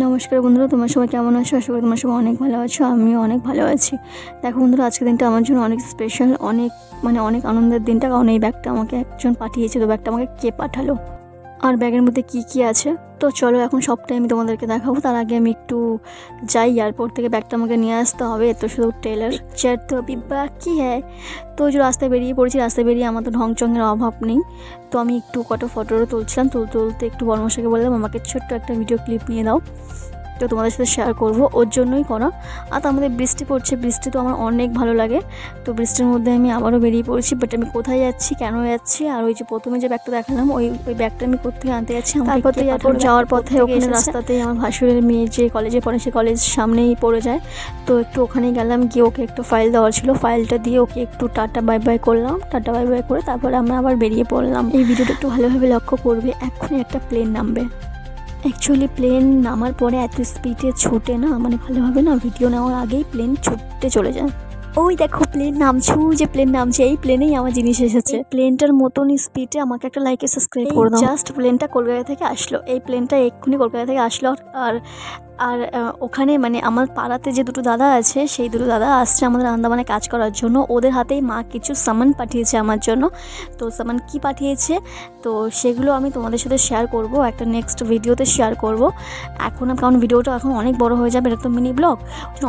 নমস্কার বন্ধুরা, তোমরা সবাই কেমন আছো? আশা করি তোমরা সবাই অনেক ভালো আছো। আমিও অনেক ভালো আছি। দেখো বন্ধুরা, আজকের দিনটা আমার জন্য অনেক স্পেশাল, অনেক আনন্দের দিনটা। কারণ এই ব্যাগটা আমাকে একজন পাঠিয়েছে। তো ব্যাগটা আমাকে কে পাঠালো আর ব্যাগের মধ্যে কি কি আছে, তো চলো এখন সবটাই আমি তোমাদেরকে দেখাবো। তার আগে আমি একটু যাই, এয়ারপোর্ট থেকে ব্যাগটা আমাকে নিয়ে আসতে হবে। তো শুধু টেলার চেয়ার তো अभी বাকি হ্যাঁ। তো যে রাস্তায় বেরিয়ে পড়েছি, রাস্তায় বেরিয়ে আমার তো ঢংচঙের অভাব নেই। তো আমি একটু কটা ফটোরও তুলছিলাম, তুলতে একটু বর্মশাকে বললাম আমাকে ছোট্ট একটা ভিডিও ক্লিপ নিয়ে দাও, তো তোমাদের সাথে শেয়ার করবো, ওর জন্যই করা। আর তার মধ্যে বৃষ্টি পড়ছে, বৃষ্টি তো আমার অনেক ভালো লাগে। তো বৃষ্টির মধ্যে আমি আবারও বেরিয়ে পড়েছি, বাট আমি কোথায় যাচ্ছি, কেন যাচ্ছি, আর ওই যে প্রথমে যে ব্যাগটা দেখালাম ওই ব্যাগটা আমি কোথেকে আনতে যাচ্ছি। তারপর তো এয়ারপোর্ট যাওয়ার পথে ওখানে রাস্তাতেই আমার ভাসুরের মেয়ে যে কলেজে পড়ে, সে কলেজ সামনেই পড়ে যায়। তো একটু ওখানেই গেলাম, গিয়ে ওকে একটু ফাইল দেওয়ার ছিল, ফাইলটা দিয়ে ওকে একটু টাটা বাই বাই করলাম। টাটা বাই বাই করে তারপরে আমরা আবার বেরিয়ে পড়লাম। এই ভিডিওটা একটু ভালোভাবে লক্ষ্য করবে, এক্ষুনি একটা প্লেন নামবে। অ্যাকচুয়ালি প্লেন নামার পরে এত স্পিডে ছুটে না, ভালোভাবে না ভিডিও নেওয়ার আগেই প্লেন ছুটতে চলে যায়। ওই দেখো প্লেন নামছে, যে প্লেন নামছে, এই প্লেনেই আমার জিনিস এসেছে। প্লেনটার মতন স্পিডে আমাকে একটা লাইক সাবস্ক্রাইব করে দাও। জাস্ট প্লেনটা কলকাতা থেকে আসলো, এই প্লেনটা এক্ষুনি কলকাতা থেকে আসলো। আর আর ওখানে আমার পাড়াতে যে দুটো দাদা আছে, সেই দুটো দাদা আসছে আমাদের আন্দামানে কাজ করার জন্য। ওদের হাতেই মা কিছু সামান পাঠিয়েছে আমার জন্য। তো সামান কি পাঠিয়েছে, তো সেগুলো আমি তোমাদের সাথে শেয়ার করব, একটা নেক্সট ভিডিওতে শেয়ার করব। কারণ ভিডিওটা এখন অনেক বড় হয়ে যাবে, এটা তো মিনি ব্লগ,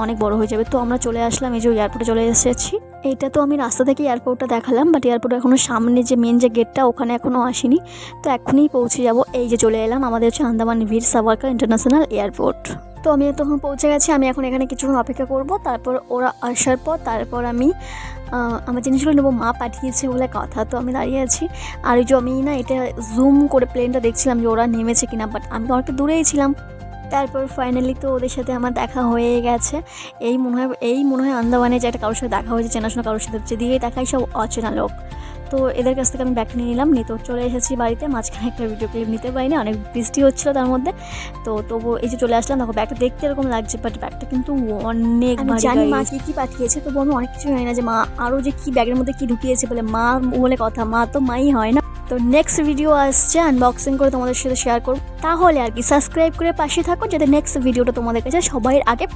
অনেক বড় হয়ে যাবে। তো আমরা চলে আসলাম, এই যে এয়ারপোর্টে চলে এসেছি। এইটা তো আমি রাস্তা থেকে এয়ারপোর্টটা দেখালাম, বাট এয়ারপোর্টে এখনও সামনে যে মেন যে গেটটা, ওখানে এখনও আসিনি। তো এখনই পৌঁছে যাব। এই যে চলে এলাম, আমাদের হচ্ছে আন্দামান বীর সাভারকার ইন্টারন্যাশনাল এয়ারপোর্ট। তো আমি তখন পৌঁছে গেছি। আমি এখন এখানে কিছুক্ষণ অপেক্ষা করব, তারপর ওরা আসার পর তারপর আমি আমার জিনিসগুলো নেবো। মা পাঠিয়েছে বলে কথা। তো আমি দাঁড়িয়ে আছি, আর এই যে আমি না এটা জুম করে প্লেনটা দেখছিলাম যে ওরা নেমেছে কিনা, বাট আমি তো অনেকটা দূরেই ছিলাম। তারপর ফাইনালি তো ওদের সাথে আমার দেখা হয়ে গেছে। এই মনে হয় আন্দামানে যে একটা কারোর সাথে দেখা হয়েছে, চেনাশোনা কারোর সাথে, যেদিকে দেখাই সব অচেনা লোক। তো এদের কাছ থেকে আমি ব্যাগটা নিয়ে নিলাম, নিয়ে তো চলে এসেছি বাড়িতে। মাঝখানে একটা ভিডিও ক্লিপ নিতে পারিনি, অনেক বৃষ্টি হচ্ছিলো তার মধ্যে। তো তবু এই যে চলে আসলাম। দেখো ব্যাগটা দেখতে এরকম লাগছে, বাট ব্যাগটা কিন্তু অনেক জানি মা কী পাঠিয়েছে। তবু আমি অনেক কিছু জানি না যে মা আরও যে কী ব্যাগের মধ্যে কী ঢুকিয়েছে, বলে মা বলে কথা, মা তো মাই হয় না। তো নেক্সট ভিডিও আসছে, আনবক্সিং করে তোমাদের সাথে শেয়ার করবো। তাহলে আর কি সাবস্ক্রাইব করে পাশে থাকো, যাতে নেক্সট ভিডিওটা তোমাদের কাছে সবাই আগে